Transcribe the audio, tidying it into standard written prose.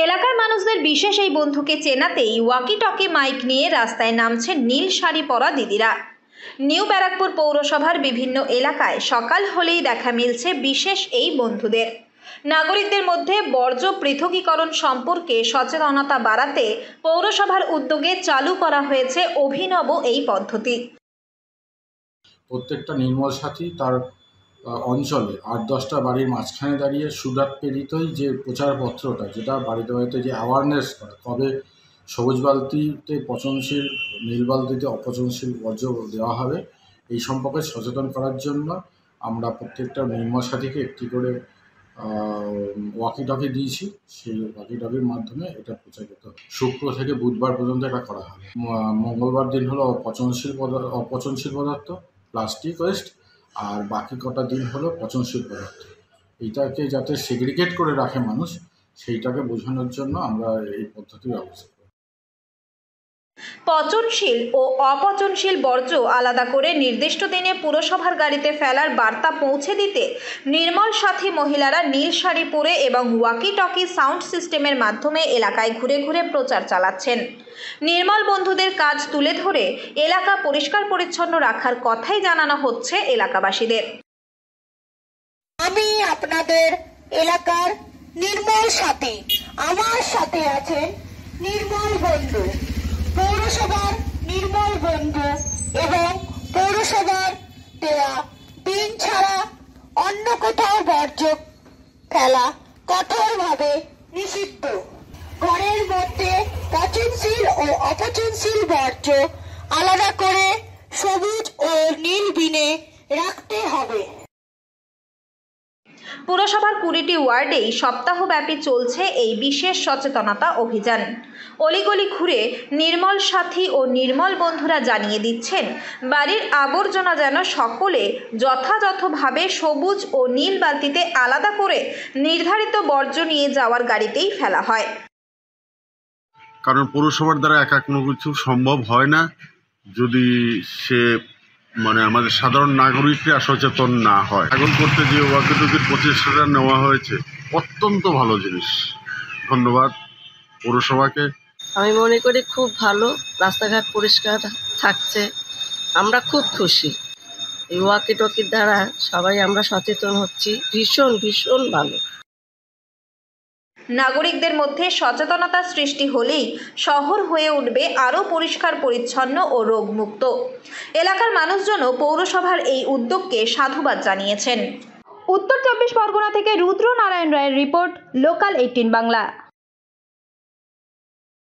এলাকার মানুষদের বিশেষ এই বন্ধুকে চেনাতেই ওয়াকি টকি মাইক নিয়ে রাস্তায় নামছে নীল শাড়ি পরা দিদিরা। নিউ ব্যারাকপুর পৌরসভার বিভিন্ন এলাকায় সকাল হলেই দেখা মিলছে বিশেষ এই বন্ধুদের। নাগরিকদের মধ্যে বর্জ্য পৃথকীকরণ সম্পর্কে সচেতনতা বাড়াতে পৌরসভার উদ্যোগে চালু করা হয়েছে অভিনব এই পদ্ধতি। প্রত্যেকটা নির্মল সাথী তার অঞ্চলে ৮-১০টা বাড়ির মাঝখানে দাঁড়িয়ে সুদাত প্রেরিতই যে প্রচারপত্রটা, যেটা বাড়িতে বাড়িতে যে অ্যাওয়ারনেস করা, কবে সবুজ বালতিতে পচনশীল, নীল বালতিতে অপচনশীল বর্জ্য দেওয়া হবে, এই সম্পর্কে সচেতন করার জন্য আমরা প্রত্যেকটা নির্মল সাথীকে একটি করে ওয়াকি টকি দিয়েছি। সেই ওয়াকি টকির মাধ্যমে এটা প্রচারিত শুক্র থেকে বুধবার পর্যন্ত এটা করা হবে। মঙ্গলবার দিন হলো অপচনশীল পদার্থ, প্লাস্টিক ওয়েস্ট, আর বাকি কটা দিন হলো পচনশীল পদার্থ। এইটাকে যাতে সেগ্রিগেট করে রাখে মানুষ, সেইটাকে বোঝানোর জন্য আমরা এই পদ্ধতি ব্যবস্থা করি। পচনশীল ও অপচনশীল বর্জ্য আলাদা করে নির্দিষ্ট দিনে পুরসভার গাড়িতে ফেলার বার্তা পৌঁছে দিতে নির্মল সাথী মহিলারা নীল শাড়ি পরে এবং ওয়াকি টকি সাউন্ড সিস্টেমের মাধ্যমে এলাকায় ঘুরে ঘুরে প্রচার চালাচ্ছেন। নির্মল বন্ধুদের কাজ তুলে ধরে এলাকা পরিষ্কার পরিচ্ছন্ন রাখার কথাই জানানো হচ্ছে এলাকাবাসীদের। আমি আপনাদের এলাকার নির্মল সাথী, আমার সাথে আছেন নির্মল বন্ধু, পৌরসভার নির্মল বন্ধু এবং পৌরসভার দেয়া বিন ছাড়া অন্য কোথাও বর্জ্য ফেলা কঠোরভাবে নিষিদ্ধ। ঘরের মধ্যে পচনশীল ও অপচনশীল বর্জ্য আলাদা করে সবুজ ও নীল বিনে রাখতে হবে। পুরসভার 20টি ওয়ার্ডেই সপ্তাহব্যাপী চলছে এই বিশেষ সচেতনতা অভিযান। অলিগলি ঘুরে নির্মল সাথী ও নির্মল বন্ধুরা জানিয়ে দিচ্ছেন বাড়ির আবর্জনা যেন সকলে যথাযথভাবে সবুজ ও নীল বালতিতে আলাদা করে নির্ধারিত বর্জ্য নিয়ে যাওয়ার গাড়িতেই ফেলা হয়। কারণ পৌরসভার দ্বারা একা কোনো কিছু সম্ভব হয় না যদি সে আমাদের সাধারণ নাগরিকরা সচেতন না হয়। এখন করতে যে ওয়াকি টকির প্রচেষ্টাটা নেওয়া হয়েছে অত্যন্ত ভালো জিনিস। ধন্যবাদ পৌরসভাকে। আমি মনে করি খুব ভালো, রাস্তাঘাট পরিষ্কার থাকছে, আমরা খুব খুশি। এই ওয়াকি টকির দ্বারা সবাই আমরা সচেতন হচ্ছি, ভীষণ ভীষণ ভালো। নাগরিকদের মধ্যে সচেতনতা সৃষ্টি হলেই শহর হয়ে উঠবে আরও পরিষ্কার পরিচ্ছন্ন ও রোগমুক্ত। এলাকার মানুষজনও পৌরসভার এই উদ্যোগকে সাধুবাদ জানিয়েছেন। উত্তর 24 পরগনা থেকে রুদ্র নারায়ণ রায়ের রিপোর্ট, লোকাল 18 বাংলা।